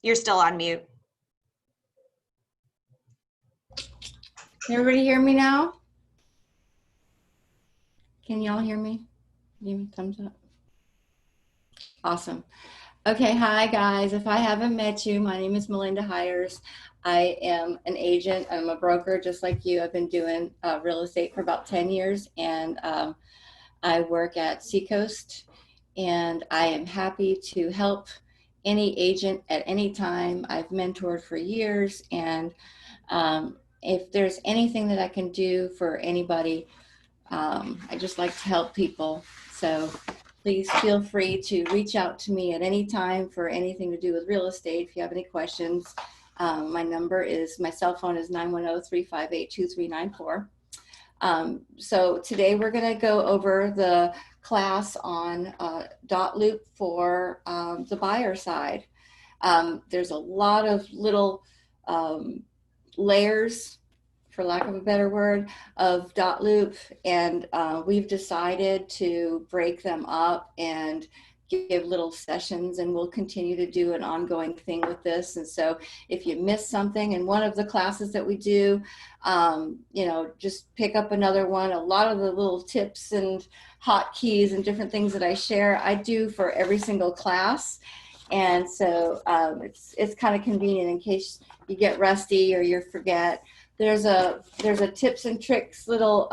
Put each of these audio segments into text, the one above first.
You're still on mute. Can everybody hear me now? Can y'all hear me? Give me a thumbs up. Awesome. Okay, hi guys. If I haven't met you, my name is Melinda Hires. I am an agent. I'm a broker just like you. I've been doing real estate for about 10 years, and I work at Seacoast, and I am happy to help any agent at any time. I've mentored for years, and if there's anything that I can do for anybody, I just like to help people. So please feel free to reach out to me at any time for anything to do with real estate. If you have any questions, my cell phone is 910-358-2394. So today we're going to go over the class on DotLoop for the buyer side. There's a lot of little layers, for lack of a better word, of DotLoop, and we've decided to break them up and give little sessions, and we'll continue to do an ongoing thing with this. And so if you miss something in one of the classes that we do, just pick up another one. A lot of the little tips and hotkeys and different things that I share, I do for every single class. And so it's kind of convenient in case you get rusty or you forget. There's a tips and tricks little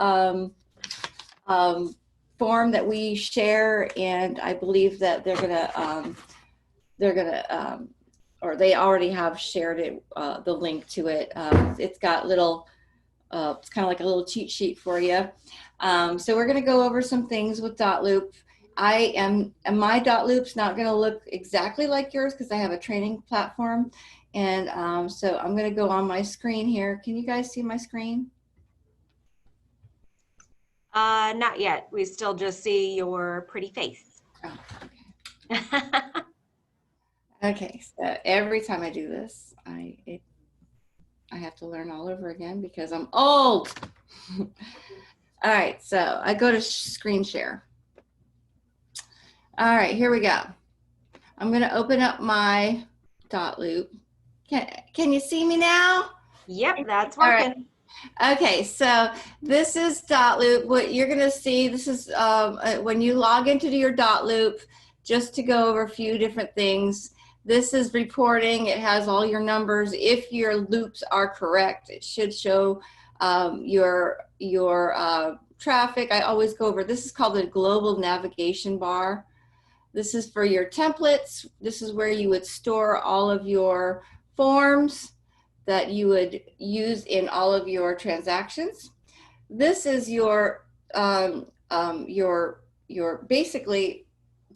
form that we share, and I believe that they're gonna or they already have shared it, the link to it. It's got little, it's kind of like a little cheat sheet for you. So we're gonna go over some things with DotLoop. My DotLoop's not gonna look exactly like yours because I have a training platform. And so I'm going to go on my screen here. Can you guys see my screen? Not yet. We still just see your pretty face. Oh, okay. Okay, so every time I do this, I have to learn all over again because I'm old. All right, so I go to screen share. All right, here we go. I'm going to open up my DotLoop. Can you see me now? Yep, that's working. Right. Okay, so this is DotLoop. What you're going to see, this is when you log into your DotLoop, just to go over a few different things. This is reporting. It has all your numbers. If your loops are correct, it should show your traffic. I always go over, this is called the global navigation bar. This is for your templates. This is where you would store all of your forms that you would use in all of your transactions. This is your basically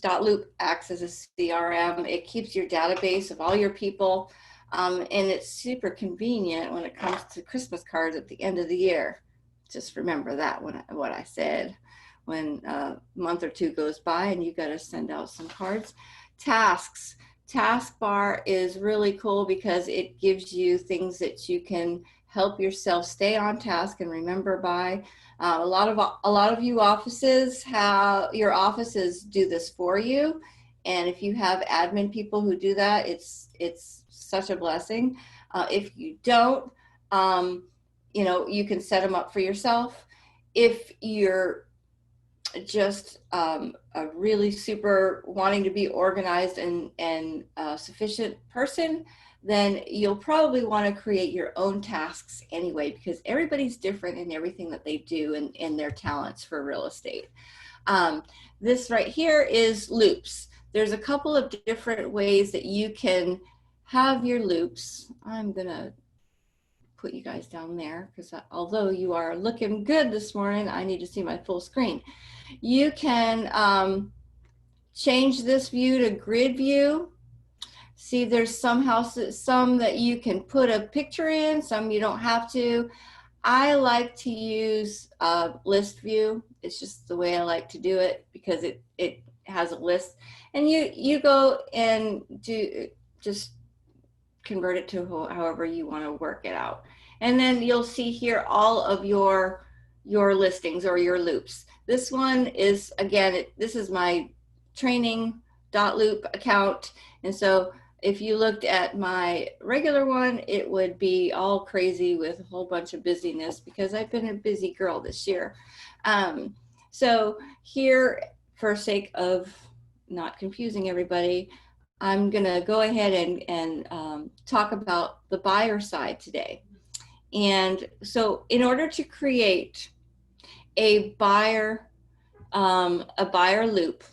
DotLoop acts as a CRM. It keeps your database of all your people, and it's super convenient when it comes to Christmas cards at the end of the year. Just remember that what I said. When a month or two goes by and you got to send out some cards. Tasks. Taskbar is really cool because it gives you things that you can help yourself stay on task and remember by. A lot of you offices your offices do this for you, and if you have admin people who do that, it's such a blessing. If you don't, you can set them up for yourself. If you're just a really super wanting to be organized and sufficient person, then you'll probably want to create your own tasks anyway, because everybody's different in everything that they do and their talents for real estate. This right here is loops. There's a couple of different ways that you can have your loops. I'm gonna put you guys down there because although you are looking good this morning, I need to see my full screen. You can change this view to grid view. See, there's some that you can put a picture in, some you don't have to. I like to use list view. It's just the way I like to do it because it has a list, and you go and just convert it to however you want to work it out. And then you'll see here all of your listings or your loops. This one is, again, this is my training DotLoop account. And so if you looked at my regular one, it would be all crazy with a whole bunch of busyness because I've been a busy girl this year. So here, for sake of not confusing everybody, I'm gonna go ahead and talk about the buyer side today. And so in order to create a buyer loop,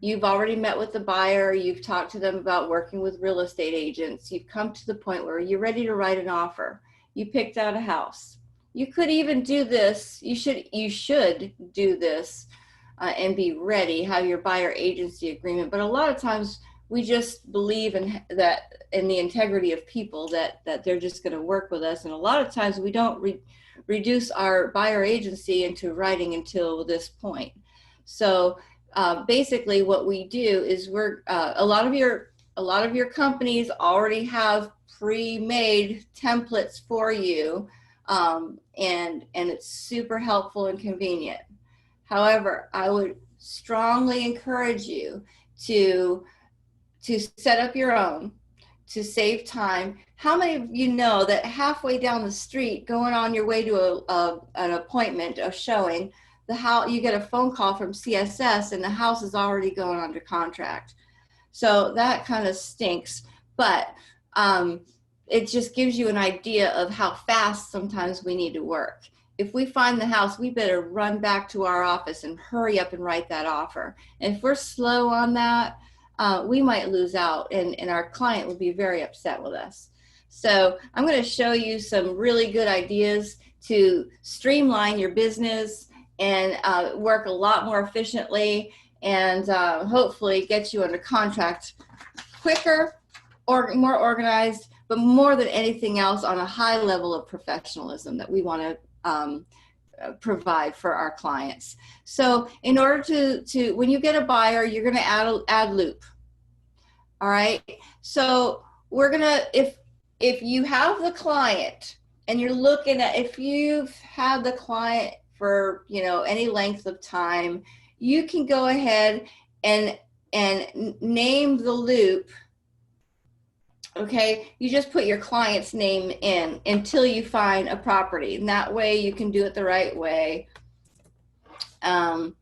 you've already met with the buyer, you've talked to them about working with real estate agents, you've come to the point where you're ready to write an offer, you picked out a house. You could even do this, you should do this and be ready, have your buyer agency agreement. But a lot of times we just believe in the integrity of people that they're just going to work with us. And a lot of times we don't reduce our buyer agency into writing until this point. So basically what we do is a lot of your companies already have pre-made templates for you, and it's super helpful and convenient. However, I would strongly encourage you to set up your own, to save time. How many of you know that halfway down the street, going on your way to an appointment, a showing, you get a phone call from CSS and the house is already going under contract? So that kind of stinks, but it just gives you an idea of how fast sometimes we need to work. If we find the house, we better run back to our office and hurry up and write that offer. And if we're slow on that, we might lose out, and our client will be very upset with us. So I'm going to show you some really good ideas to streamline your business and work a lot more efficiently, and hopefully get you under contract quicker or more organized, but more than anything else on a high level of professionalism that we want to provide for our clients. So in order to when you get a buyer, you're going to add loop. All right. So we're going to, if you have the client and you're looking at, if you've had the client for, any length of time, you can go ahead and name the loop. Okay, you just put your client's name in until you find a property, and that way you can do it the right way. And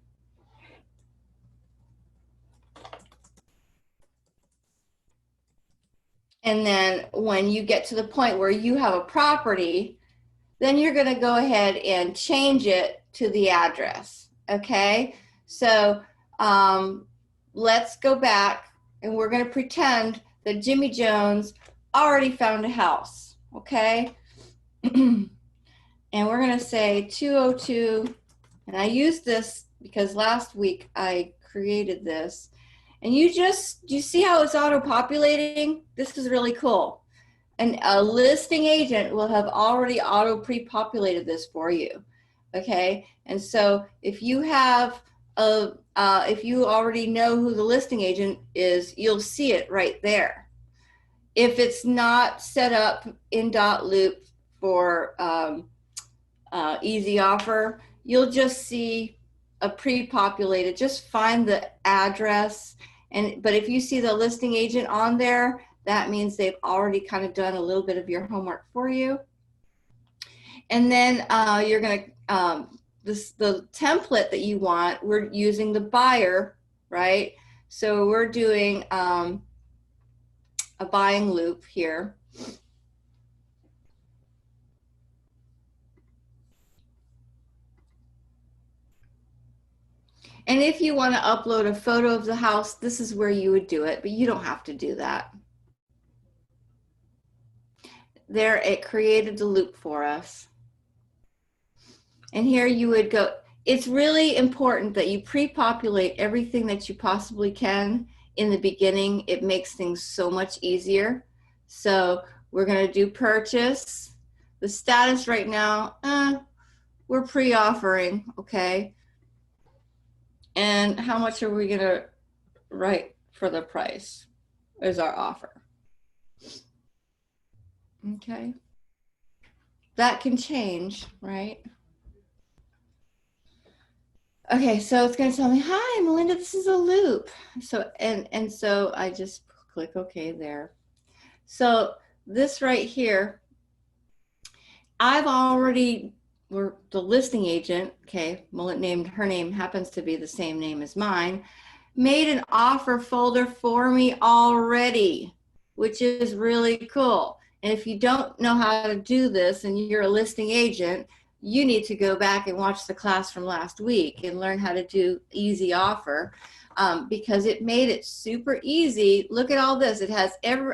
then when you get to the point where you have a property, then you're going to go ahead and change it to the address. Okay, so let's go back and we're going to pretend that Jimmy Jones already found a house, okay? And we're gonna say 202, and I used this because last week I created this, and you see how it's auto-populating? This is really cool. And a listing agent will have already auto pre-populated this for you, okay? And so if you have if you already know who the listing agent is, you'll see it right there. If it's not set up in DotLoop for easy offer, you'll just see a pre-populated, just find the address. But if you see the listing agent on there, that means they've already kind of done a little bit of your homework for you. And then you're going to, the template that you want, we're using the buyer, right? So we're doing a buying loop here. And if you want to upload a photo of the house, this is where you would do it, but you don't have to do that. There, it created the loop for us. And here you would go. It's really important that you pre-populate everything that you possibly can in the beginning. It makes things so much easier. So we're going to do purchase. The status right now, we're pre-offering, okay? And how much are we going to write for the price is our offer. Okay. That can change, right? Okay, so it's going to tell me, hi, Melinda, this is a loop. So, and so I just Click OK there. So this right here, I've already, we're the listing agent, okay, Mullet named, her name happens to be the same name as mine, made an offer folder for me already, which is really cool. And if you don't know how to do this and you're a listing agent, you need to go back and watch the class from last week and learn how to do easy offer, because it made it super easy. Look at all this. It has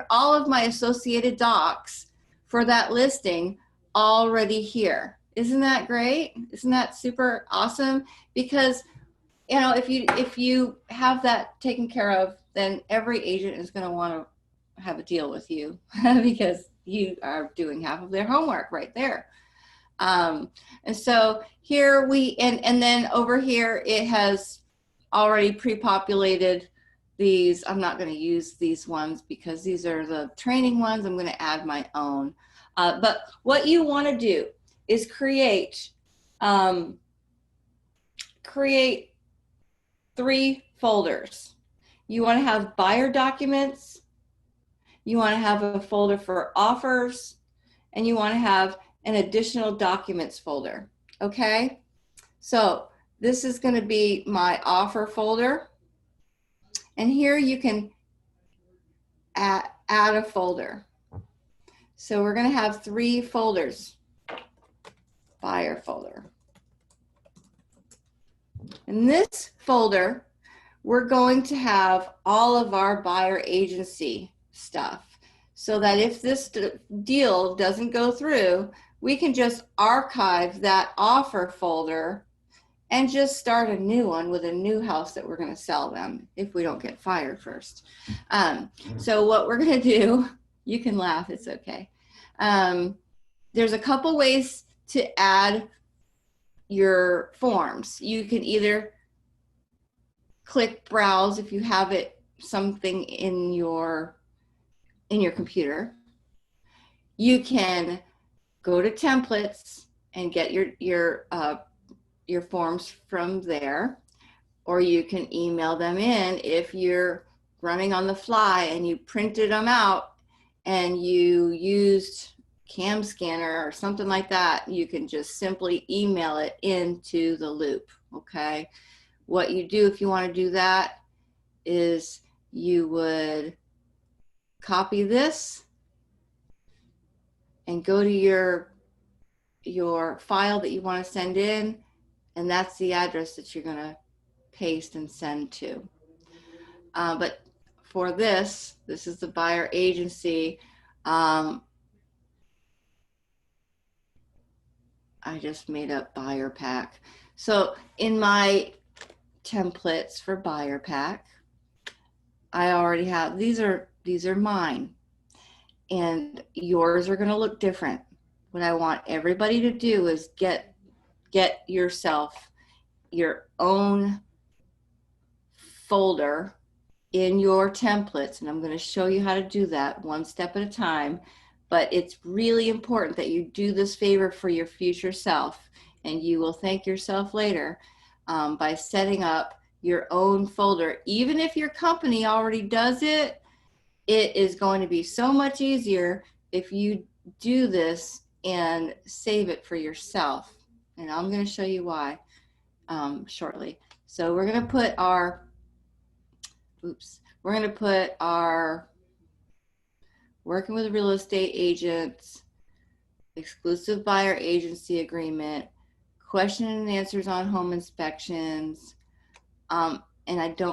all of my associated docs for that listing already here. Isn't that great? Isn't that super awesome? Because you know, if you have that taken care of, then every agent is going to want to have a deal with you because you are doing half of their homework right there. And so here and then over here, it has already pre-populated these. I'm not going to use these ones because these are the training ones. I'm going to add my own. But what you want to do is create 3 folders. You want to have buyer documents, you want to have a folder for offers, and you want to have an additional documents folder. Okay, so this is going to be my offer folder, and here you can add a folder. So we're going to have 3 folders. Buyer folder. In this folder, we're going to have all of our buyer agency stuff, so that if this deal doesn't go through, we can just archive that offer folder and just start a new one with a new house that we're going to sell them if we don't get fired first. So what we're going to do, you can laugh, it's okay. There's a couple ways to add your forms. You can either click browse if you have it something in your computer. You can go to templates and get your forms from there, or you can email them in if you're running on the fly and you printed them out and you used Cam Scanner or something like that. You can just simply email it into the loop. Okay, what you do if you want to do that is you would copy this and go to your file that you want to send in, and that's the address that you're going to paste and send to. But for this is the buyer agency. I just made up buyer pack. So in my templates for buyer pack, I already have, these are mine, and yours are going to look different. What I want everybody to do is get yourself your own folder in your templates, and I'm going to show you how to do that one step at a time. But it's really important that you do this favor for your future self, and you will thank yourself later by setting up your own folder. Even if your company already does it, it is going to be so much easier if you do this and save it for yourself. And I'm going to show you why shortly. So we're going to put our, working with real estate agents, exclusive buyer agency agreement, question and answers on home inspections. And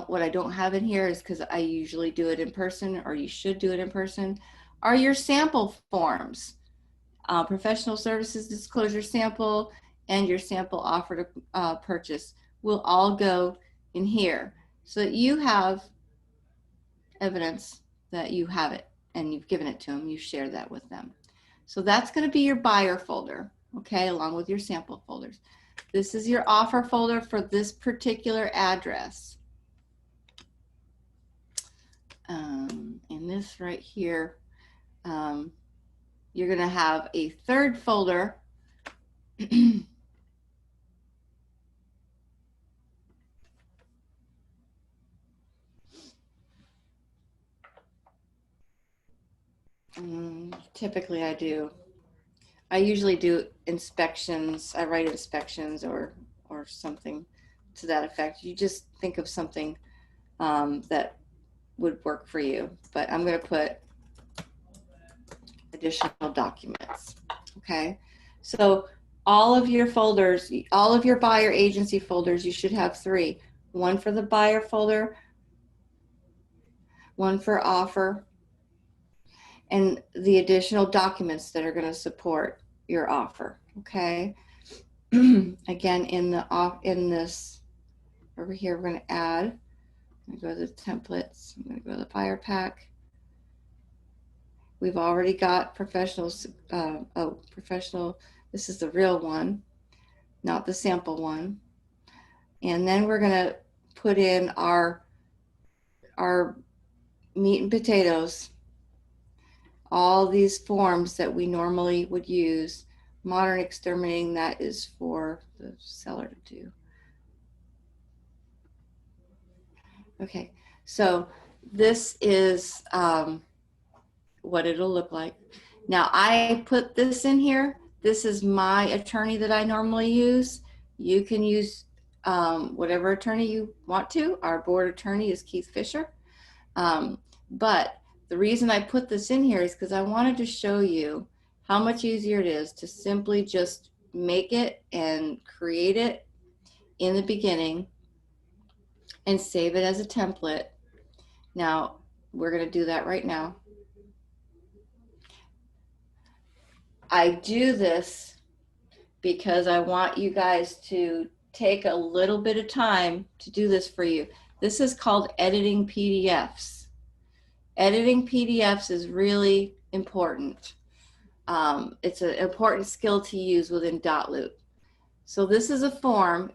what I don't have in here is because I usually do it in person, or you should do it in person, are your sample forms. Professional services disclosure sample and your sample offer to purchase will all go in here, so that you have evidence that you have it and you've given it to them, you share that with them. So that's going to be your buyer folder, okay, along with your sample folders. This is your offer folder for this particular address. And this right here, you're going to have a third folder Typically I do. I usually do inspections. I write inspections or something to that effect. You just think of something that would work for you. But I'm going to put additional documents. Okay. So all of your folders, all of your buyer agency folders, you should have 3. One for the buyer folder, one for offer, and the additional documents that are going to support your offer. Okay. Again, in this over here, we're going to add. I'm going to go to the templates. I'm going to go to the buyer pack. We've already got professionals. Professional. This is the real one, not the sample one. And then we're going to put in our meat and potatoes. All these forms that we normally would use. Modern exterminating, that is for the seller to do. Okay, so this is what it'll look like. Now I put this in here. This is my attorney that I normally use. You can use whatever attorney you want to. Our board attorney is Keith Fisher. But the reason I put this in here is because I wanted to show you how much easier it is to simply just make it and create it in the beginning and save it as a template. Now, we're going to do that right now. I do this because I want you guys to take a little bit of time to do this for you. This is called editing PDFs. Editing PDFs is really important. It's an important skill to use within DotLoop. So this is a form.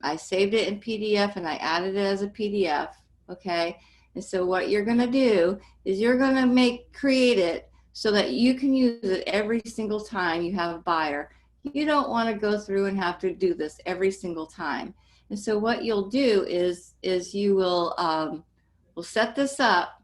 I saved it in PDF and I added it as a PDF. Okay. And so what you're going to do is you're going to create it so that you can use it every single time you have a buyer. You don't want to go through and have to do this every single time. And so what you'll do is you will we'll set this up.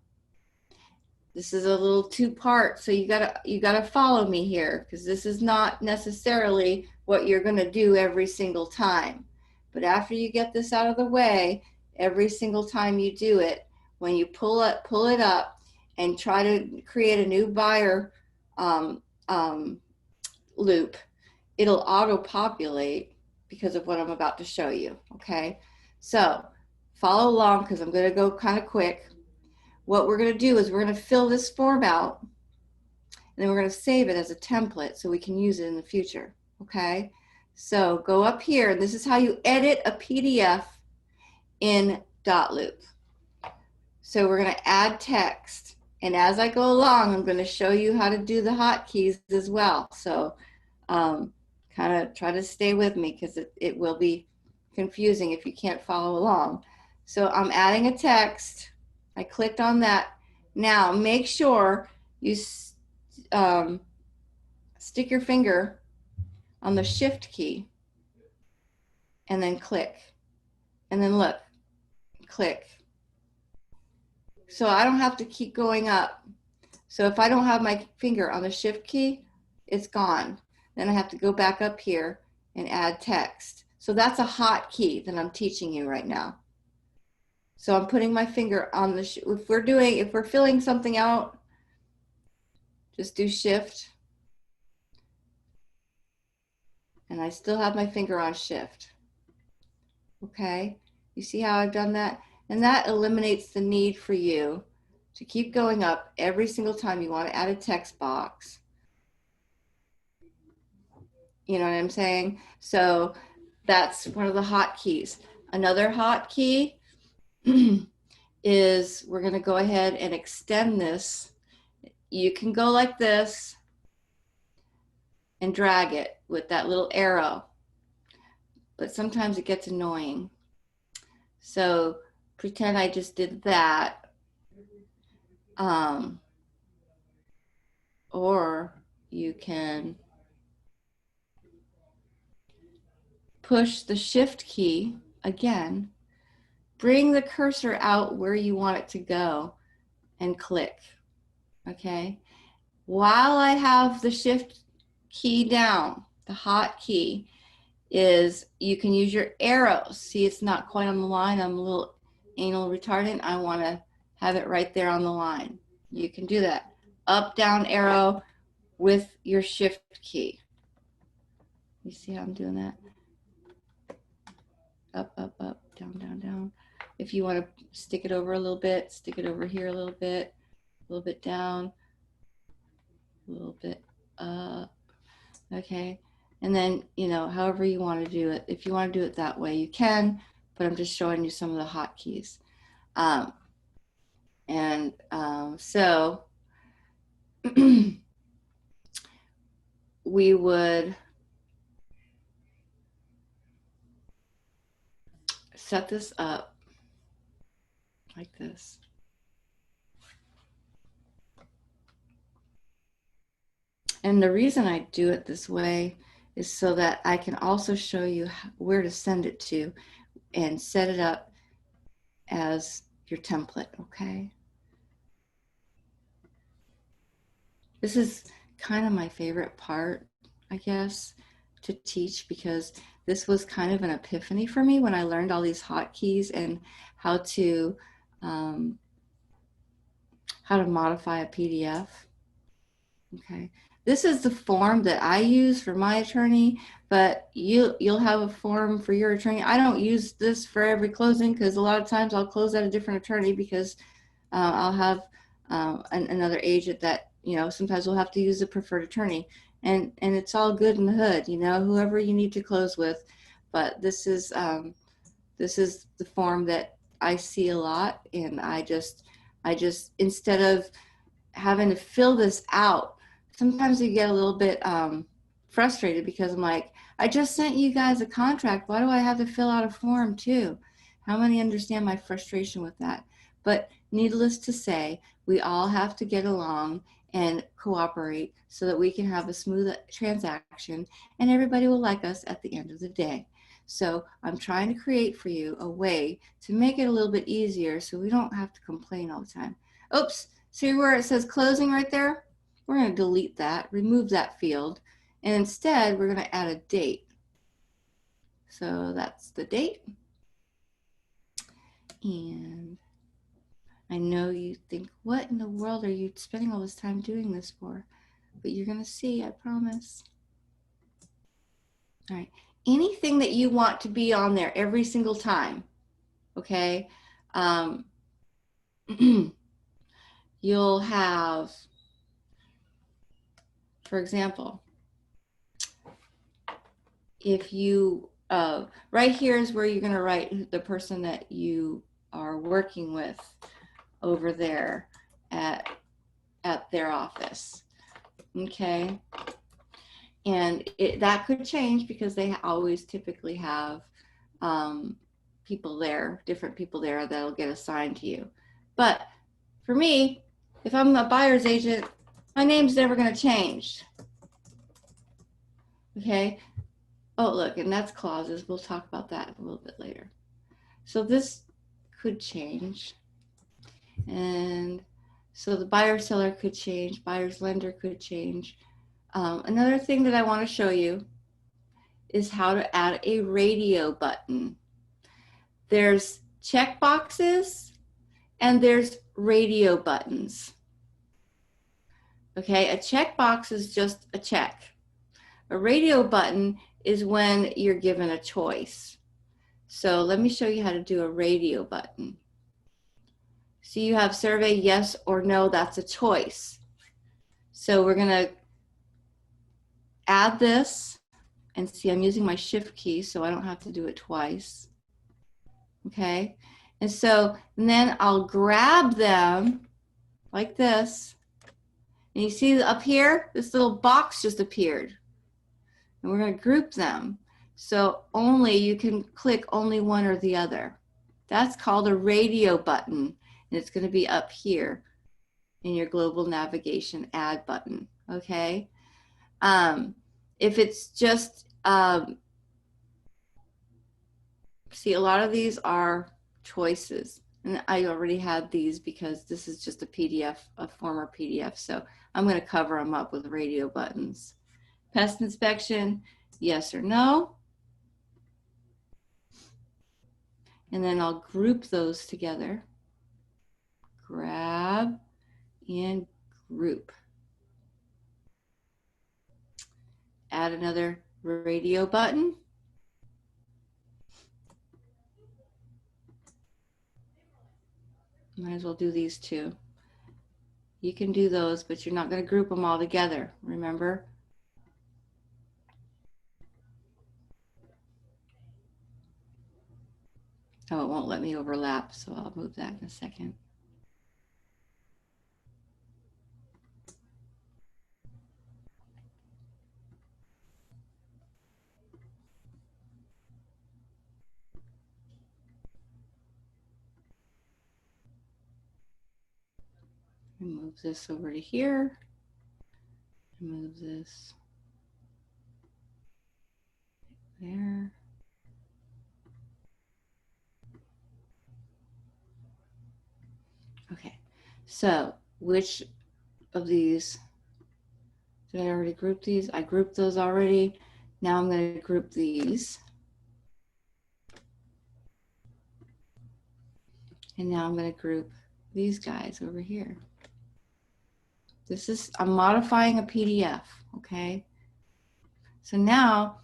This is a little 2-part, so you gotta follow me here, because this is not necessarily what you're going to do every single time. But after you get this out of the way, every single time you do it, when you pull it up and try to create a new buyer loop, it'll auto-populate because of what I'm about to show you. Okay, so follow along because I'm going to go kind of quick. What we're going to do is we're going to fill this form out, and then we're going to save it as a template so we can use it in the future. Okay, so go up here, and this is how you edit a PDF in DotLoop. So we're going to add text, and as I go along, I'm going to show you how to do the hotkeys as well. So kind of try to stay with me because it will be confusing if you can't follow along. So I'm adding a text. I clicked on that. Now make sure you stick your finger on the shift key and then click, and then look, click. So I don't have to keep going up. So if I don't have my finger on the shift key, it's gone. Then I have to go back up here and add text. So that's a hotkey that I'm teaching you right now. So I'm putting my finger on the, if we're filling something out, just do shift. And I still have my finger on shift. Okay, you see how I've done that? And that eliminates the need for you to keep going up every single time you want to add a text box. You know what I'm saying? So that's one of the hotkeys. Another hotkey is we're going to go ahead and extend this. You can go like this and drag it with that little arrow, but sometimes it gets annoying. So pretend I just did that. Or you can push the shift key again, bring the cursor out where you want it to go, and click. okay? While I have the shift key down, the hot key, is you can use your arrows. See, it's not quite on the line. I'm a little anal retardant. I want to have it right there on the line. You can do that. Up, down arrow with your shift key. You see how I'm doing that? Up, up, up, down, down, down. If you want to stick it over a little bit, stick it over here a little bit down, a little bit up. Okay. And then, you know, however you want to do it. If you want to do it that way, you can, but I'm just showing you some of the hotkeys. So we would set this up like this. And the reason I do it this way is so that I can also show you where to send it to and set it up as your template, okay? This is kind of my favorite part, I guess, to teach, because this was kind of an epiphany for me when I learned all these hotkeys and how to modify a PDF. Okay, this is the form that I use for my attorney, but you'll have a form for your attorney. I don't use this for every closing because a lot of times I'll close at a different attorney because I'll have another agent that, you know, sometimes we'll have to use a preferred attorney, and it's all good in the hood, you know, whoever you need to close with. But this is the form that I see a lot, and I just instead of having to fill this out, sometimes you get a little bit frustrated because I'm like, I just sent you guys a contract. Why do I have to fill out a form too? How many understand my frustration with that? But needless to say, we all have to get along and cooperate so that we can have a smooth transaction and everybody will like us at the end of the day. So I'm trying to create for you a way to make it a little bit easier so we don't have to complain all the time. Oops, see where it says closing right there? We're going to delete that, remove that field, and instead we're going to add a date. So that's the date. And I know you think, what in the world are you spending all this time doing this for? But you're going to see, I promise. All right. Anything that you want to be on there every single time, okay? You'll have, for example, if you, right here is where you're going to write the person that you are working with over there at their office, okay? And that could change because they always typically have people there, different people there that'll get assigned to you. But for me, if I'm a buyer's agent, my name's never going to change. Okay. Oh, look, and that's clauses. We'll talk about that a little bit later. So this could change. And so the buyer seller could change, buyer's lender could change. Another thing that I want to show you is how to add a radio button. There's check boxes and there's radio buttons. Okay, a check box is just a check. A radio button is when you're given a choice. So let me show you how to do a radio button. So you have survey yes or no, that's a choice. So we're going to add this, and see I'm using my shift key so I don't have to do it twice. Okay, and then I'll grab them like this, and you see up here this little box just appeared, and we're going to group them so only you can click only one or the other. That's called a radio button, and it's going to be up here in your global navigation add button. Okay, if it's just see, a lot of these are choices. And I already had these because this is just a PDF, a former PDF. So I'm going to cover them up with radio buttons. Pest inspection, yes or no. And then I'll group those together. Grab and group. Add another radio button. Might as well do these two. You can do those, but you're not going to group them all together, remember? Oh, it won't let me overlap, so I'll move that in a second. Move this over to here. Move this there. Okay, so which of these, did I already group these? I grouped those already. Now I'm going to group these. And now I'm going to group these guys over here. This is, I'm modifying a PDF, okay? So now,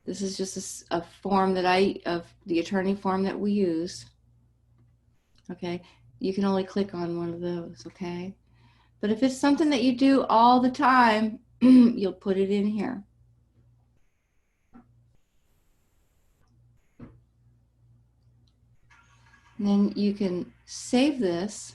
this is just a form that of the attorney form that we use, okay? You can only click on one of those, okay? But if it's something that you do all the time, you'll put it in here. And then you can save this.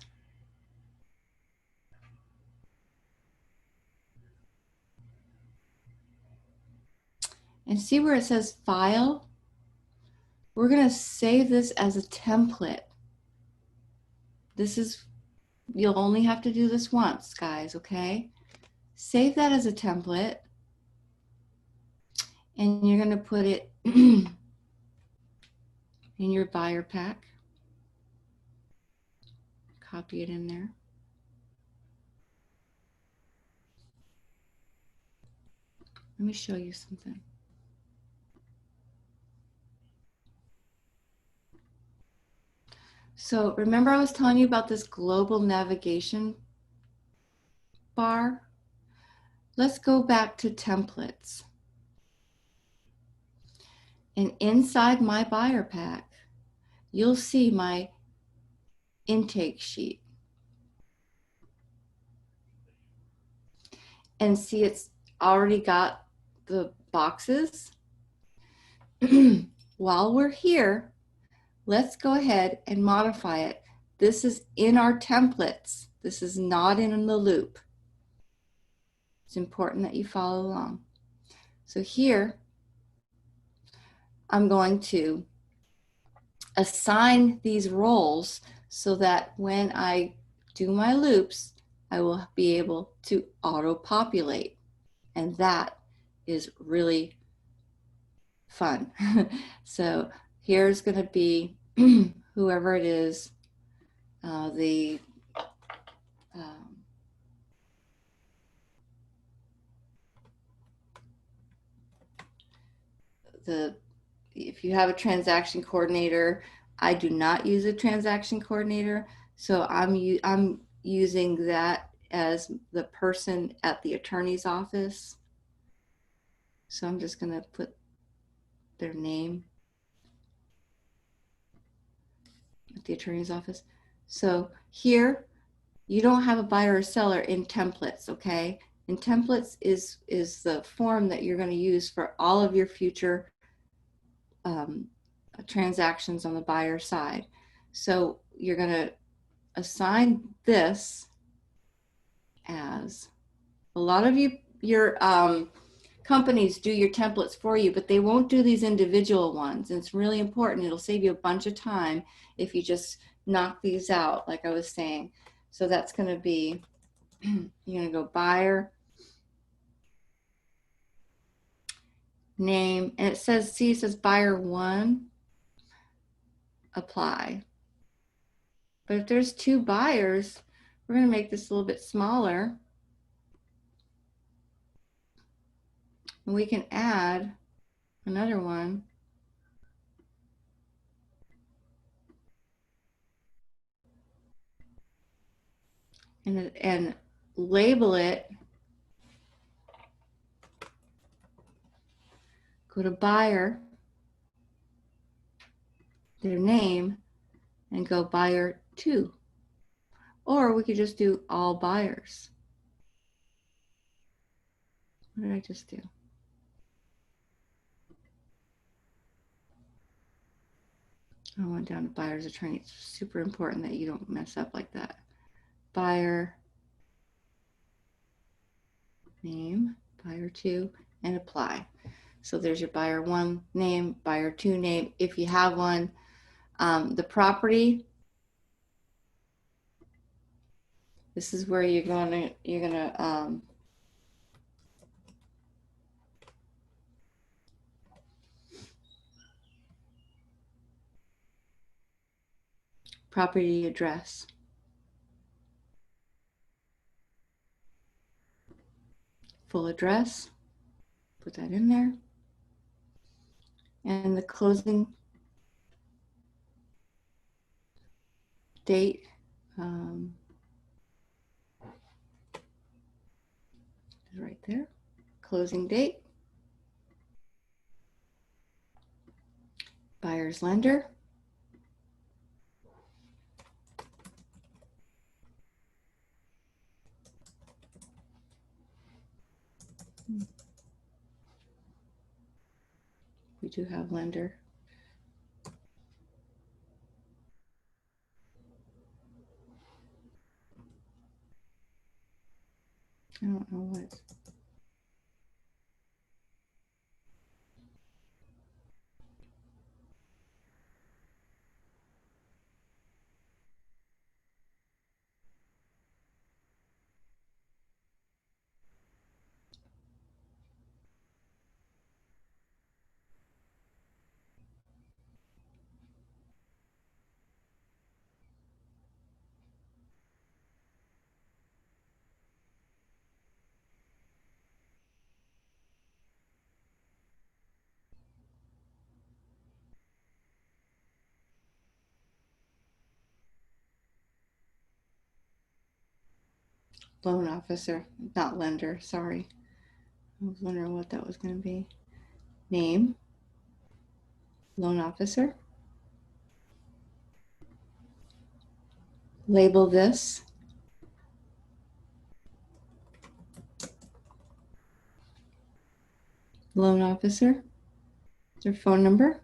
And see where it says file? We're going to save this as a template. This is, you'll only have to do this once, guys, okay? Save that as a template. And you're going to put it in your buyer pack. Copy it in there. Let me show you something. So remember I was telling you about this global navigation bar? Let's go back to templates. And inside my buyer pack, you'll see my intake sheet. And see it's already got the boxes. While we're here, let's go ahead and modify it. This is in our templates. This is not in the loop. It's important that you follow along. So here, I'm going to assign these roles so that when I do my loops, I will be able to auto-populate. And that is really fun. So here's going to be whoever it is, if you have a transaction coordinator, I do not use a transaction coordinator, so I'm using that as the person at the attorney's office. So I'm just going to put their name at the attorney's office. So here, you don't have a buyer or seller in templates, okay? And templates is the form that you're going to use for all of your future transactions on the buyer side. So you're going to assign this as, a lot of your companies do your templates for you, but they won't do these individual ones. And it's really important. It'll save you a bunch of time if you just knock these out, like I was saying. So that's going to be, you're going to go buyer, name, and it says, see, it says buyer one, apply. But if there's 2 buyers, we're going to make this a little bit smaller. And we can add another one. And label it. Go to buyer, their name, and go buyer 2. Or we could just do all buyers. What did I just do? I went down to buyer's attorney. It's super important that you don't mess up like that. Buyer name, buyer 2, and apply. So there's your buyer 1 name, buyer 2 name, if you have one. The property, this is where you're gonna property address. Full address, put that in there. And the closing date, right there, closing date. Buyer's lender. We do have lender. I don't know what. Loan officer, not lender, sorry. I was wondering what that was going to be. Name, loan officer. Label this. Loan officer, their phone number.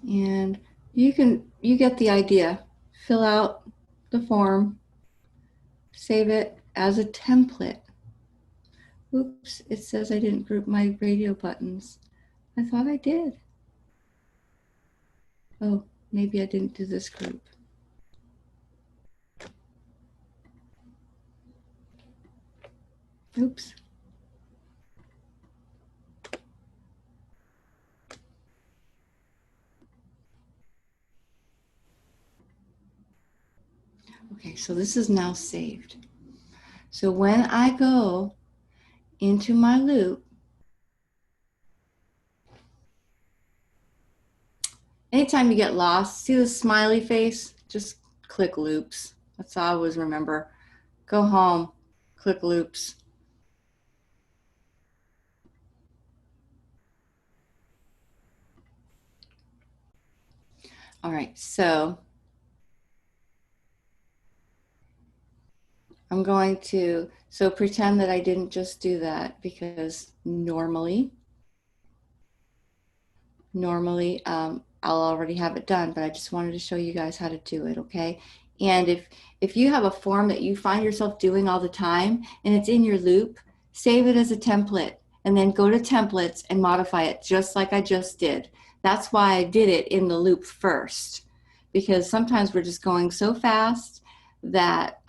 And you get the idea. Fill out the form, save it as a template. Oops, it says I didn't group my radio buttons. I thought I did. Oh, maybe I didn't do this group. Oops. Okay, so this is now saved. So when I go into my loop, anytime you get lost, see the smiley face? Just click loops. That's all I always remember. Go home, click loops. All right, so I'm going to, pretend that I didn't just do that, because normally I'll already have it done, but I just wanted to show you guys how to do it, okay? And if you have a form that you find yourself doing all the time and it's in your loop, save it as a template and then go to templates and modify it just like I just did. That's why I did it in the loop first, because sometimes we're just going so fast that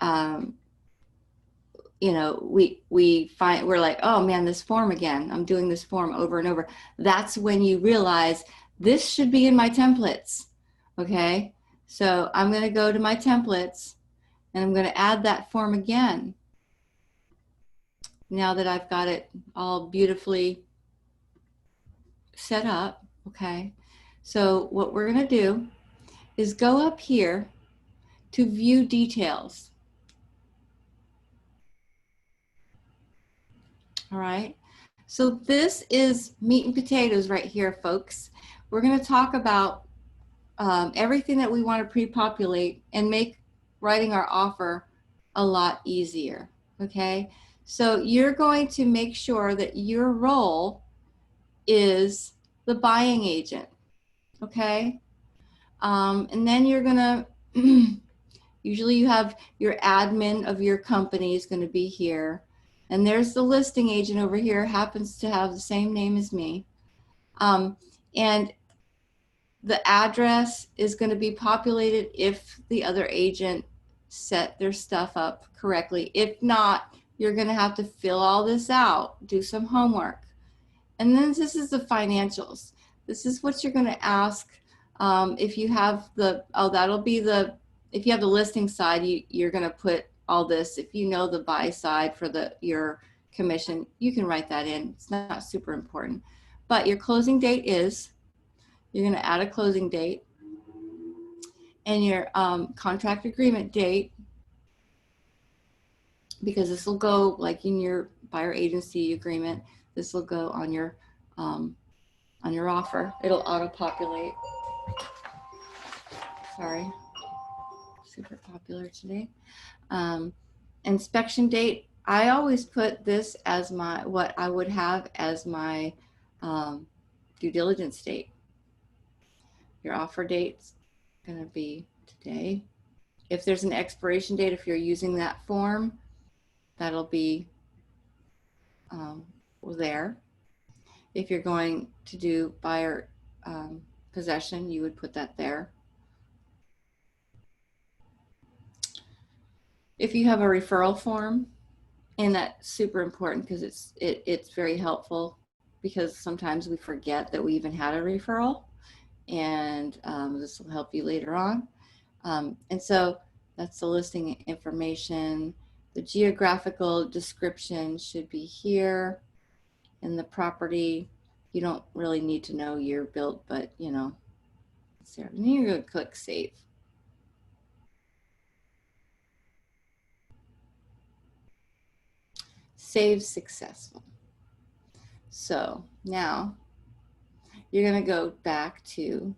you know, we're like, oh man, this form again, I'm doing this form over and over. That's when you realize this should be in my templates. Okay, so I'm going to go to my templates and I'm going to add that form again now that I've got it all beautifully set up. Okay, so what we're going to do is go up here to view details. All right, so this is meat and potatoes right here, folks. We're going to talk about everything that we want to pre-populate and make writing our offer a lot easier. Okay, so you're going to make sure that your role is the buying agent. Okay, and then you're gonna usually you have your admin of your company is going to be here, and there's the listing agent over here, happens to have the same name as me, and the address is going to be populated if the other agent set their stuff up correctly. If not, you're going to have to fill all this out, do some homework. And then this is the financials. This is what you're going to ask if you have the, that'll be the, if you have the listing side, you're going to put all this. If you know the buy side for your commission, you can write that in. It's not super important. But your closing date is, you're going to add a closing date, and your contract agreement date, because this will go like in your buyer agency agreement. This will go on your offer. It'll auto-populate. Sorry, super popular today. Inspection date. I always put this as my, what I would have as my due diligence date. Your offer date's going to be today. If there's an expiration date, if you're using that form, that'll be there. If you're going to do buyer possession, you would put that there. If you have a referral form, and that's super important because it's very helpful, because sometimes we forget that we even had a referral, and this will help you later on. And so that's the listing information. The geographical description should be here. In the property, you don't really need to know year built, but you know, it's there. And you're going to click save. Save successful. So now you're going to go back to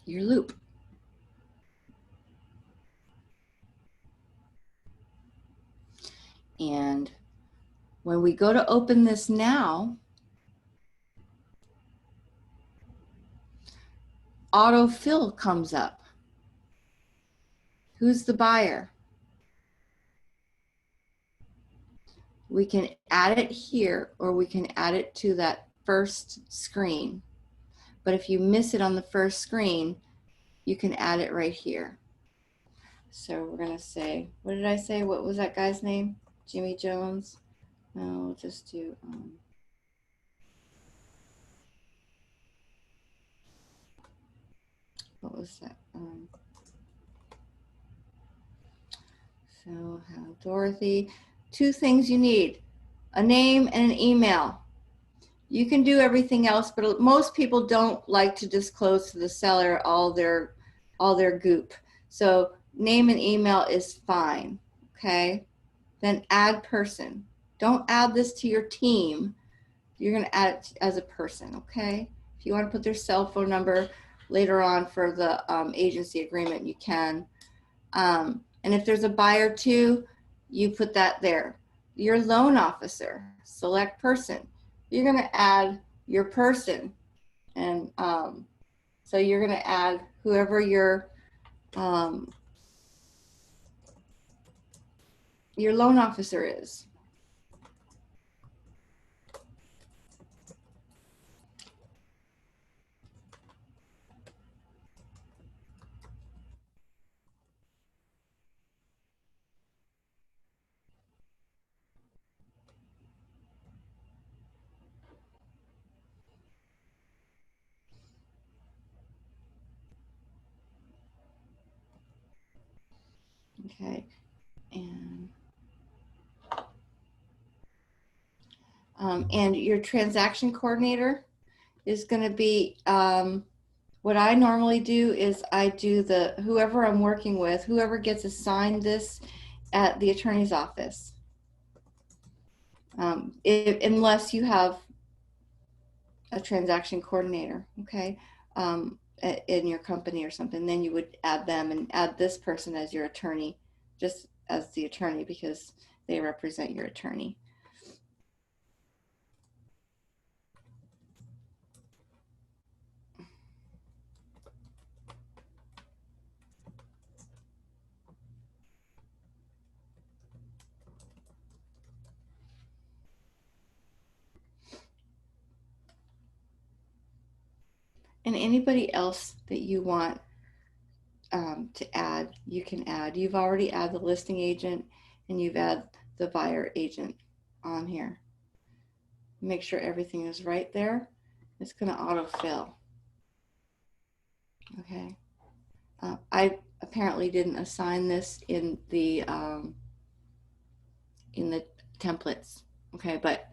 your loop. And when we go to open this now, autofill comes up. Who's the buyer? We can add it here, or we can add it to that first screen. But if you miss it on the first screen, you can add it right here. So we're going to say, what did I say? What was that guy's name? Jimmy Jones? No, we'll just do, what was that? So Dorothy, two things you need, a name and an email. You can do everything else, but most people don't like to disclose to the seller all their goop. So name and email is fine, okay? Then add person. Don't add this to your team. You're gonna add it as a person, okay? If you wanna put their cell phone number later on for the agency agreement, you can. And if there's a buyer too, you put that there. Your loan officer, select person. You're going to add your person. And so you're going to add whoever your loan officer is. Okay, and your transaction coordinator is going to be, what I normally do is I do whoever I'm working with, whoever gets assigned this at the attorney's office. Unless you have a transaction coordinator, okay, in your company or something, then you would add them and add this person as your attorney, just as the attorney, because they represent your attorney. And anybody else that you want to add, you can add. You've already added the listing agent and you've added the buyer agent on here. Make sure everything is right there. It's going to autofill. Okay. I apparently didn't assign this in the templates. Okay, but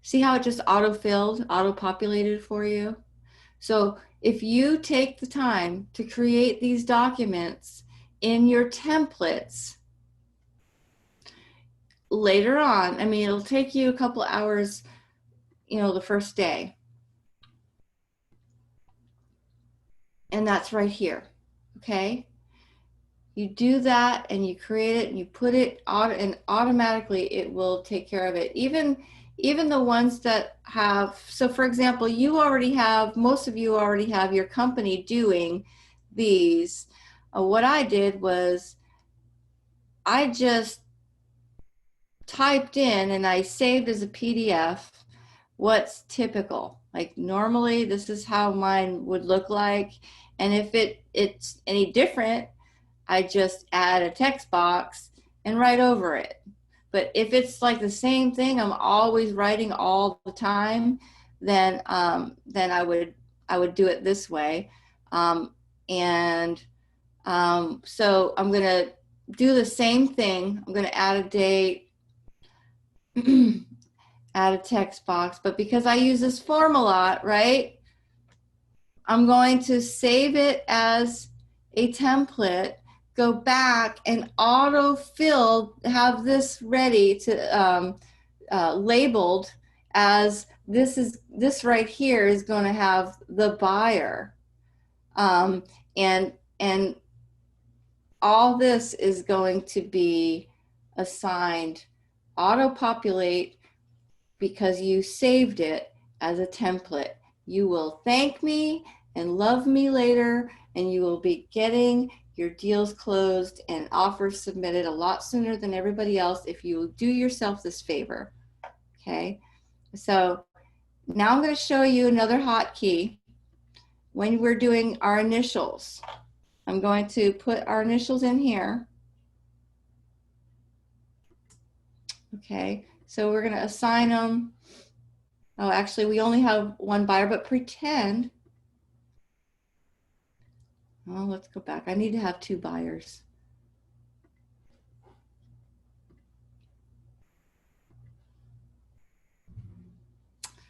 see how it just auto-filled, auto-populated for you? So if you take the time to create these documents in your templates later on, I mean, it'll take you a couple hours, the first day. And that's right here, okay? You do that and you create it and you put it on, and automatically it will take care of it. Even the ones that have, so for example, most of you already have your company doing these. What I did was I just typed in and I saved as a PDF what's typical. Like normally this is how mine would look like. And if it's any different, I just add a text box and write over it. But if it's like the same thing, I'm always writing all the time, then I would do it this way. So I'm going to do the same thing. I'm going to add a date, add a text box, but because I use this form a lot, right? I'm going to save it as a template, go back and autofill, have this ready to labeled as this right here is going to have the buyer, and all this is going to be assigned auto-populate because you saved it as a template. You will thank me and love me later, and you will be getting your deals closed and offers submitted a lot sooner than everybody else if you do yourself this favor. Okay, so now I'm going to show you another hotkey when we're doing our initials. I'm going to put our initials in here. Okay, so we're going to assign them. Oh, actually, we only have one buyer, but pretend. Oh, let's go back. I need to have two buyers.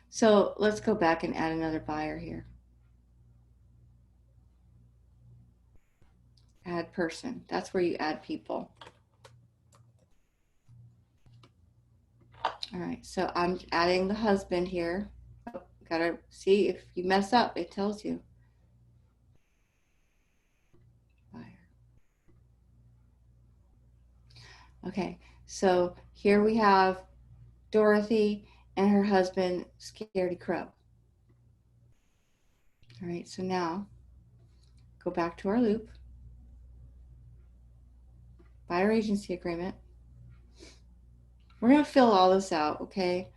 So let's go back and add another buyer here. Add person. That's where you add people. All right, so I'm adding the husband here. Oh, gotta see if you mess up, it tells you. Buyer. Okay, so here we have Dorothy and her husband, Scaredy Crow. All right, so now go back to our loop. Buyer agency agreement. We're going to fill all this out, okay?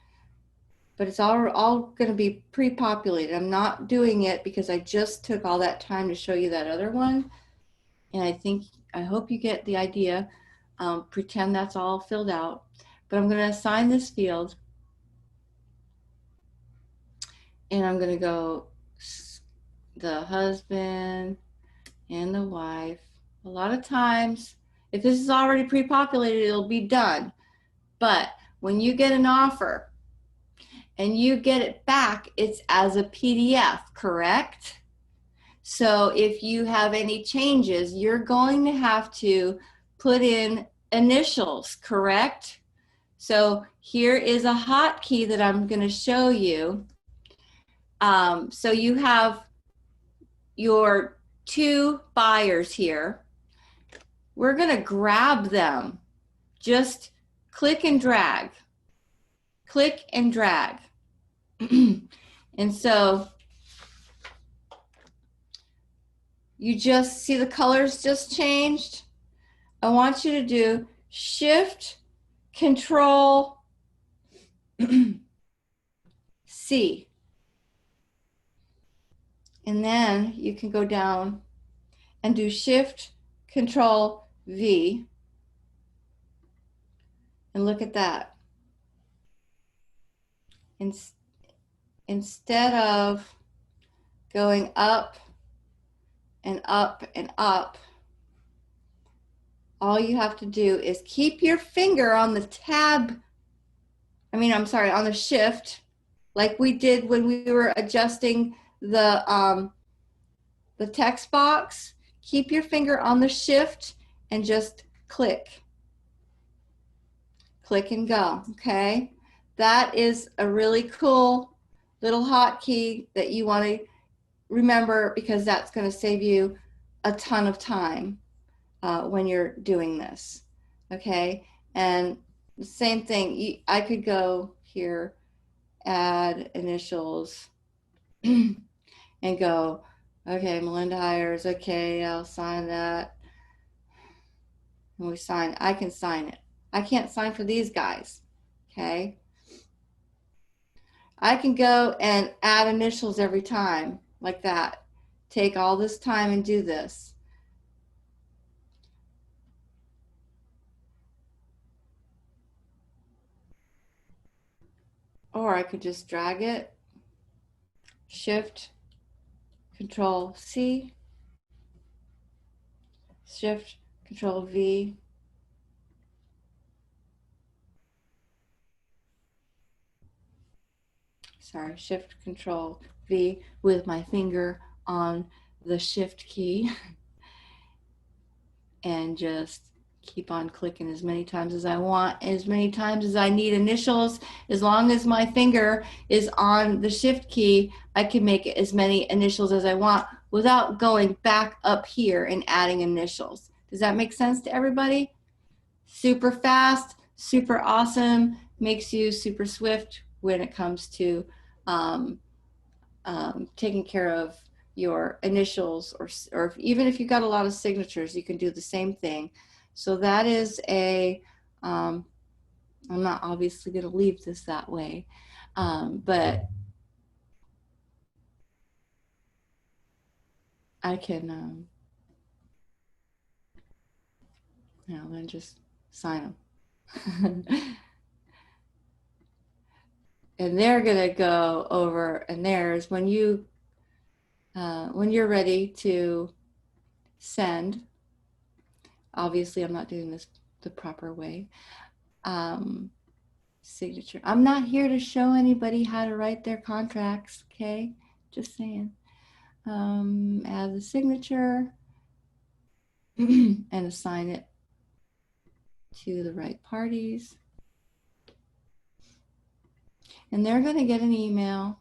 But it's all going to be pre-populated. I'm not doing it because I just took all that time to show you that other one. And I hope you get the idea. Pretend that's all filled out. But I'm going to assign this field. And I'm going to go the husband and the wife. A lot of times If this is already pre-populated, it'll be done. But when you get an offer and you get it back, it's as a PDF, correct? So if you have any changes, you're going to have to put in initials, correct? So here is a hotkey that I'm going to show you. So you have your two buyers here. We're going to grab them. Just click and drag. Click and drag. And so you just see the colors just changed. I want you to do Shift, Control, C. And then you can go down and do Shift, Control, V. And look at that. Instead of going up and up and up, all you have to do is keep your finger on the tab, on the shift, like we did when we were adjusting the text box. Keep your finger on the shift and just click. Click and go, okay? That is a really cool little hotkey that you want to remember, because that's going to save you a ton of time when you're doing this, okay? And the same thing, I could go here, add initials, and go, okay, Melinda hires, okay, I'll sign that. And we sign, I can sign it. I can't sign for these guys, okay? I can go and add initials every time, like that. Take all this time and do this. Or I could just drag it, Shift, Control C, Shift, Control V. Sorry, Shift, Control V with my finger on the Shift key and just keep on clicking as many times as I want, as many times as I need initials. As long as my finger is on the Shift key, I can make as many initials as I want without going back up here and adding initials. Does that make sense to everybody? Super fast, super awesome, makes you super swift when it comes to taking care of your initials, or even if you've got a lot of signatures, you can do the same thing. So that is I'm not obviously going to leave this that way, but I can now then just sign them. And they're going to go over, and there's when you're ready to send. Obviously, I'm not doing this the proper way. Signature. I'm not here to show anybody how to write their contracts, okay? Just saying. Add the signature and assign it to the right parties. And they're going to get an email.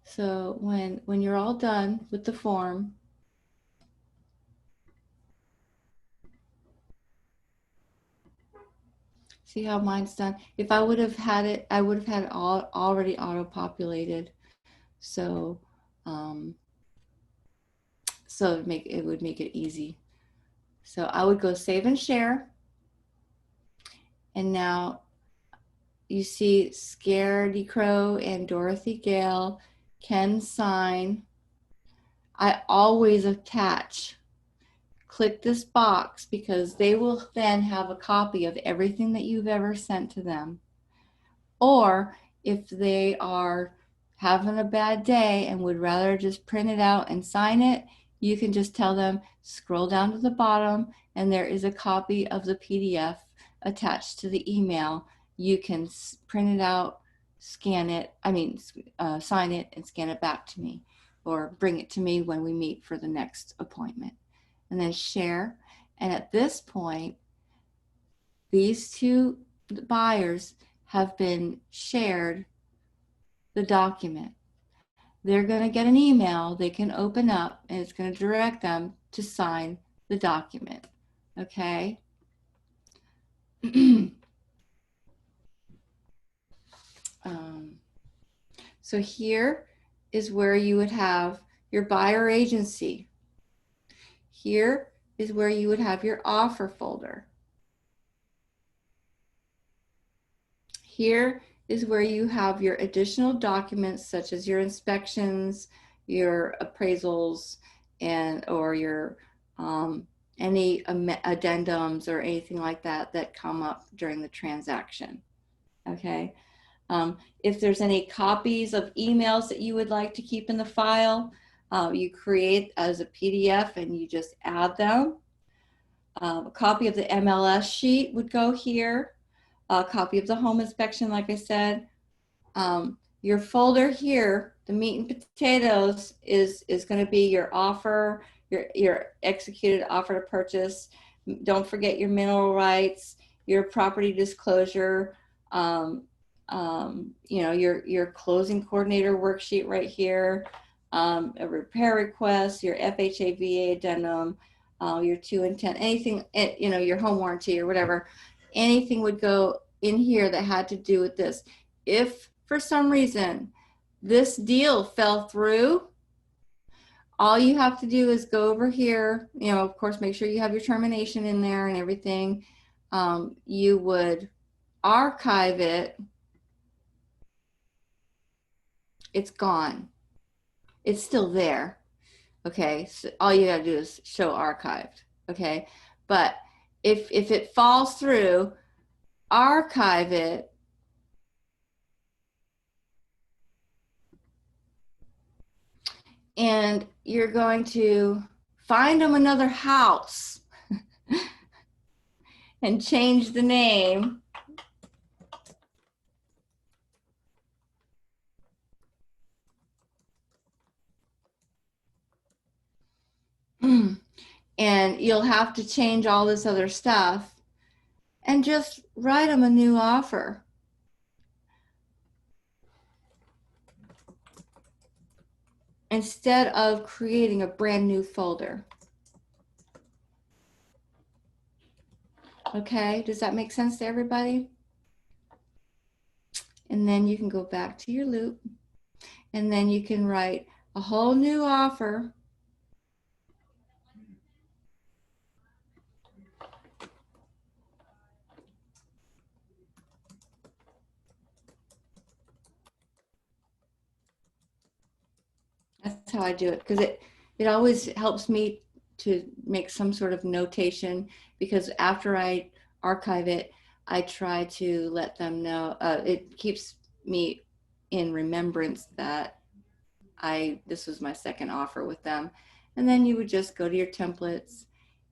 So when you're all done with the form, see how mine's done? If I would have had it, I would have had it all already auto-populated. So it would make it easy. So I would go save and share. And now you see Scaredy Crow and Dorothy Gale can sign. I always attach. Click this box because they will then have a copy of everything that you've ever sent to them. Or if they are having a bad day and would rather just print it out and sign it, you can just tell them, scroll down to the bottom, and there is a copy of the PDF attached to the email. You can print it out, scan it, sign it and scan it back to me, or bring it to me when we meet for the next appointment. And then share. And at this point, these two buyers have been shared the document. They're going to get an email they can open up, and it's going to direct them to sign the document. Okay? So here is where you would have your buyer agency. Here is where you would have your offer folder. Here is where you have your additional documents, such as your inspections, your appraisals, or your any addendums or anything like that that come up during the transaction. Okay. If there's any copies of emails that you would like to keep in the file, you create as a PDF and you just add them. A copy of the MLS sheet would go here. A copy of the home inspection, like I said. Your folder here, the meat and potatoes, is going to be your offer, your executed offer to purchase. Don't forget your mineral rights, your property disclosure, your closing coordinator worksheet right here, a repair request, your FHA VA addendum, your 2 and 10, anything, your home warranty or whatever. Anything would go in here that had to do with this. If for some reason this deal fell through, all you have to do is go over here, of course, make sure you have your termination in there and everything. You would archive it. It's gone. It's still there. Okay, so all you gotta do is show archived. Okay, but if it falls through, archive it, and you're going to find them another house and change the name. And you'll have to change all this other stuff and just write them a new offer. Instead of creating a brand new folder. Okay, does that make sense to everybody? And then you can go back to your loop, and then you can write a whole new offer. That's how I do it, because it always helps me to make some sort of notation, because after I archive it, I try to let them know. It keeps me in remembrance that this was my second offer with them. And then you would just go to your templates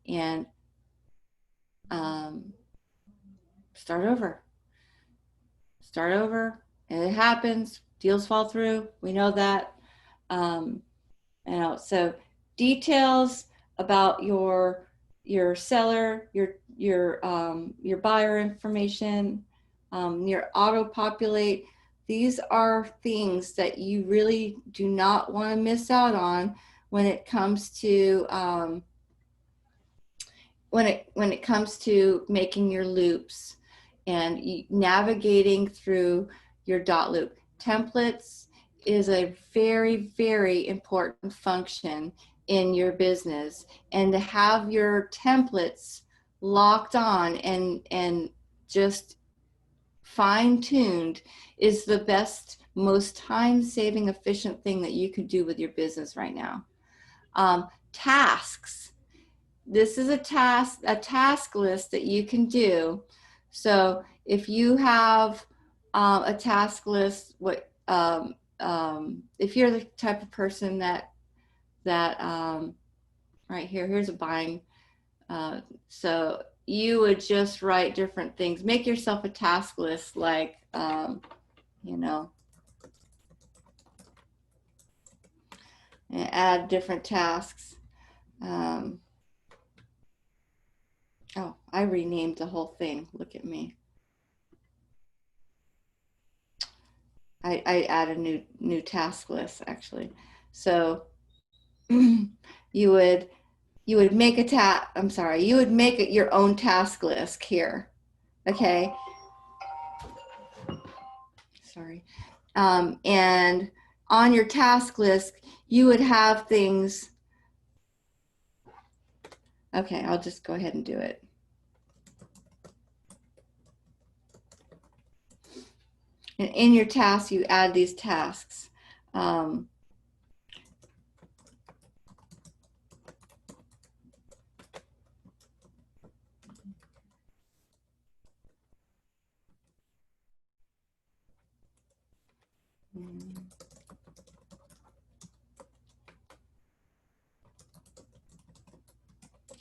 and start over. Start over, and it happens. Deals fall through. We know that. So details about your seller, your buyer information, your auto populate. These are things that you really do not want to miss out on when it comes to when it comes to making your loops and navigating through your DotLoop. Templates is a very, very important function in your business, and to have your templates locked on and just fine-tuned is the best, most time-saving, efficient thing that you could do with your business right now. Tasks. This is a task list that you can do. So if you have a task list, if you're the type of person that right here. Here's a buying. So you would just write different things. Make yourself a task list, like, you know, and add different tasks. Oh, I renamed the whole thing. Look at me. I add a new task list actually. So you would make you would make it your own task list here. Okay. Sorry. And on your task list, you would have things. Okay, I'll just go ahead and do it. And in your tasks, you add these tasks.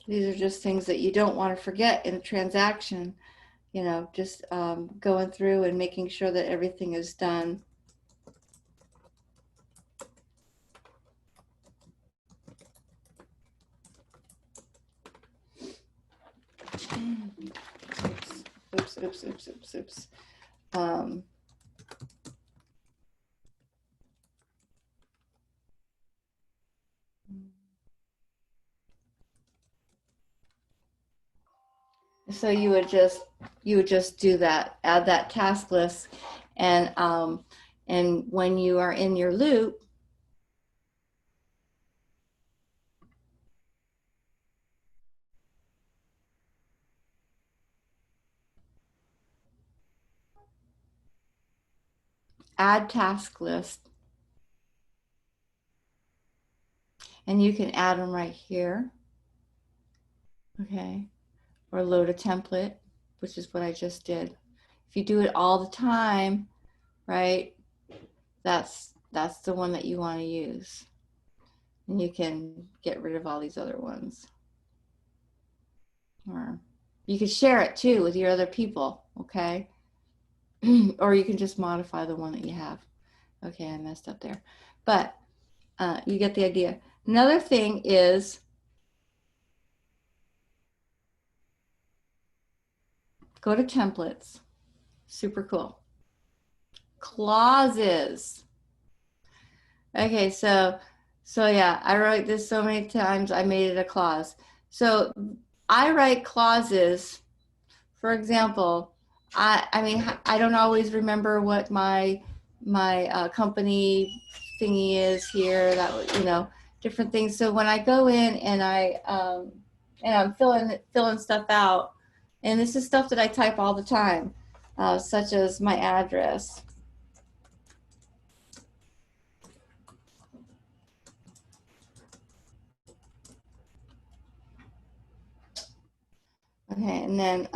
These are just things that you don't want to forget in a transaction, you know, just going through and making sure that everything is done. Oops. So you would just do that, add that task list, and when you are in your loop, add task list, and you can add them right here, okay, or load a template, which is what I just did. If you do it all the time, right, that's the one that you want to use, and you can get rid of all these other ones, or you can share it too with your other people, okay. Or you can just modify the one that you have. Okay, I messed up there, but you get the idea. Another thing is go to templates. Super cool. Clauses. Okay, so yeah, I wrote this so many times I made it a clause. So I write clauses. For example, I mean, I don't always remember what my company thingy is here, that, you know, different things. So when I go in and I'm filling stuff out, and this is stuff that I type all the time, such as my address. Okay, and then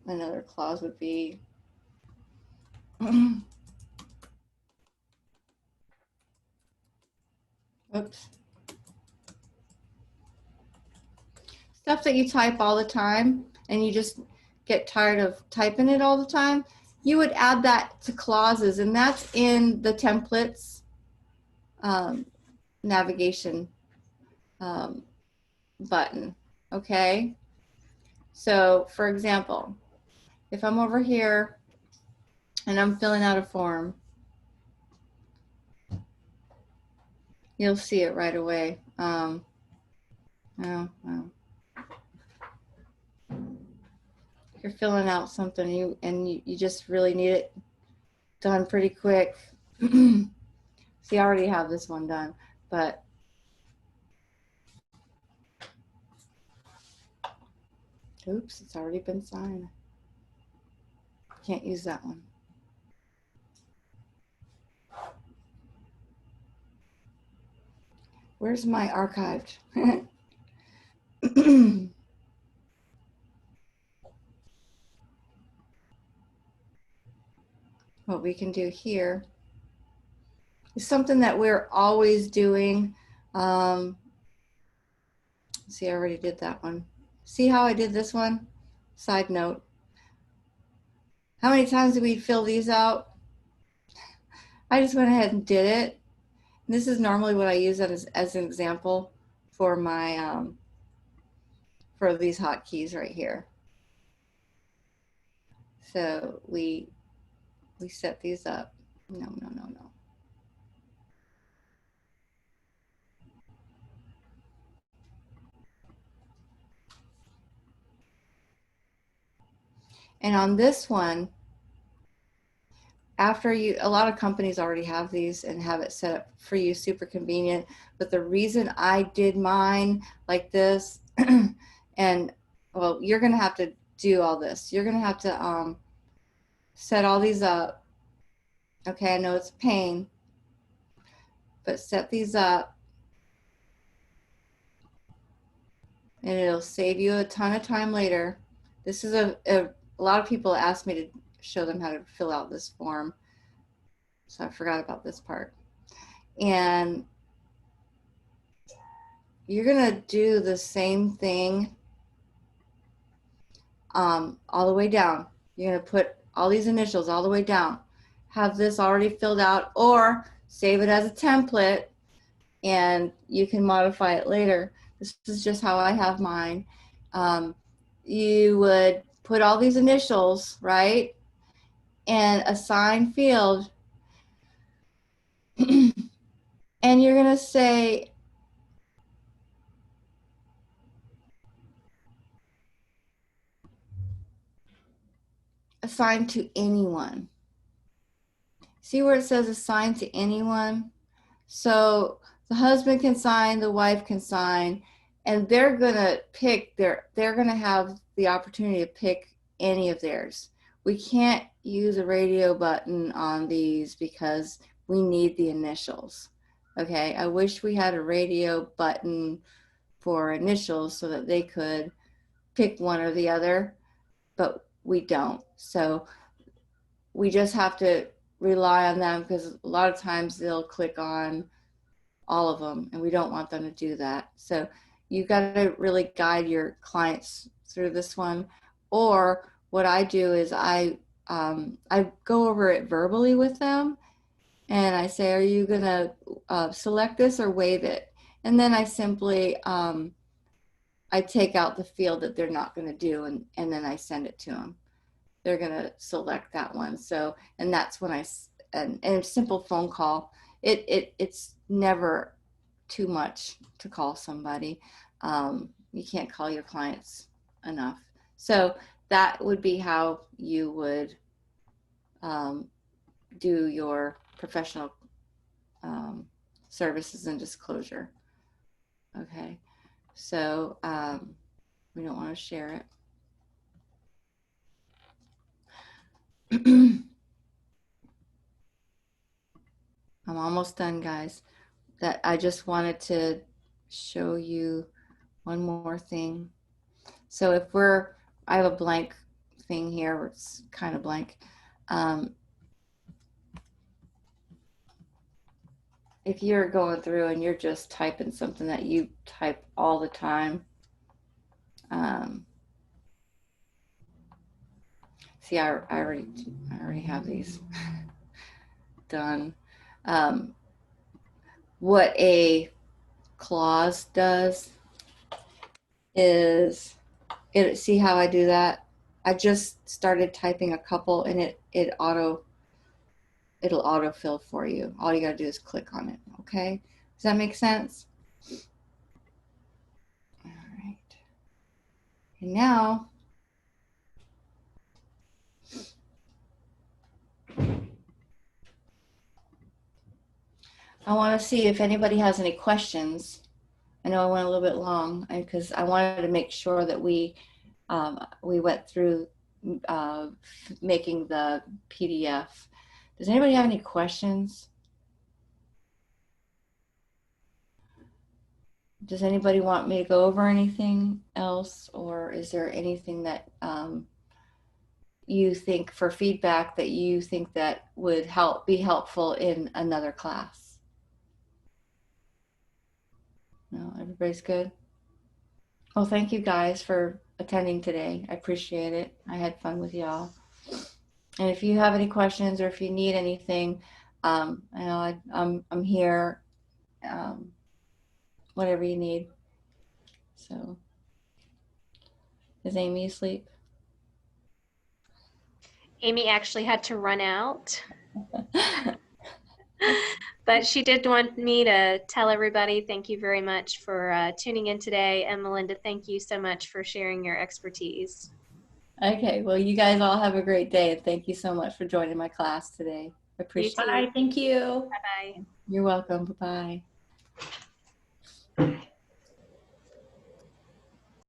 another clause would be oops. Stuff that you type all the time and you just get tired of typing it all the time, you would add that to clauses, and that's in the templates navigation button. Okay, so for example, if I'm over here and I'm filling out a form, you'll see it right away. You're filling out something you just really need it done pretty quick. See, I already have this one done, but oops, it's already been signed. Can't use that one. Where's my archived? What we can do here is something that we're always doing. See, I already did that one. See how I did this one? Side note. How many times did we fill these out? I just went ahead and did it. And this is normally what I use as an example for my for these hotkeys right here. So we set these up. No. And on this one, after a lot of companies already have these and have it set up for you, super convenient. But the reason I did mine like this, and well, you're gonna have to do all this. You're gonna have to set all these up. Okay, I know it's a pain, but set these up and it'll save you a ton of time later. This is a lot of people asked me to show them how to fill out this form. So I forgot about this part. And you're gonna do the same thing all the way down. You're gonna put all these initials all the way down. Have this already filled out, or save it as a template and you can modify it later. This is just how I have mine. You would put all these initials, right? And assign field. And you're gonna say, assign to anyone. See where it says assign to anyone? So the husband can sign, the wife can sign, and they're gonna pick they're gonna have the opportunity to pick any of theirs. We can't use a radio button on these because we need the initials. Okay, I wish we had a radio button for initials so that they could pick one or the other, but we don't. So we just have to rely on them because a lot of times they'll click on all of them and we don't want them to do that. So you got to really guide your clients through this one. Or what I do is I go over it verbally with them and I say, are you going to select this or waive it? And then I simply, I take out the field that they're not going to do and then I send it to them. They're going to select that one. So, and that's when and a simple phone call, it's never too much to call somebody. You can't call your clients enough. So that would be how you would do your professional services and disclosure. Okay, so we don't want to share it. I'm almost done, guys. That I just wanted to show you one more thing. So if I have a blank thing here where it's kind of blank. If you're going through and you're just typing something that you type all the time, see, I already have these done. What a clause does is see how I do that? I just started typing a couple and it'll autofill for you. All you gotta do is click on it, okay? Does that make sense? All right. And now, I wanna see if anybody has any questions. I know I went a little bit long because I wanted to make sure that we went through making the PDF. Does anybody have any questions? Does anybody want me to go over anything else, or is there anything that you think for feedback that you think that would be helpful in another class? No, everybody's good? Well, thank you guys for attending today. I appreciate it. I had fun with y'all. And if you have any questions or if you need anything, I'm here. Um, whatever you need. So, is Amy asleep? Amy actually had to run out. But she did want me to tell everybody thank you very much for tuning in today. And Melinda, thank you so much for sharing your expertise. Okay, well, you guys all have a great day, and thank you so much for joining my class today. I appreciate You too. it. Bye. Thank you. Bye-bye. You're welcome. Bye-bye.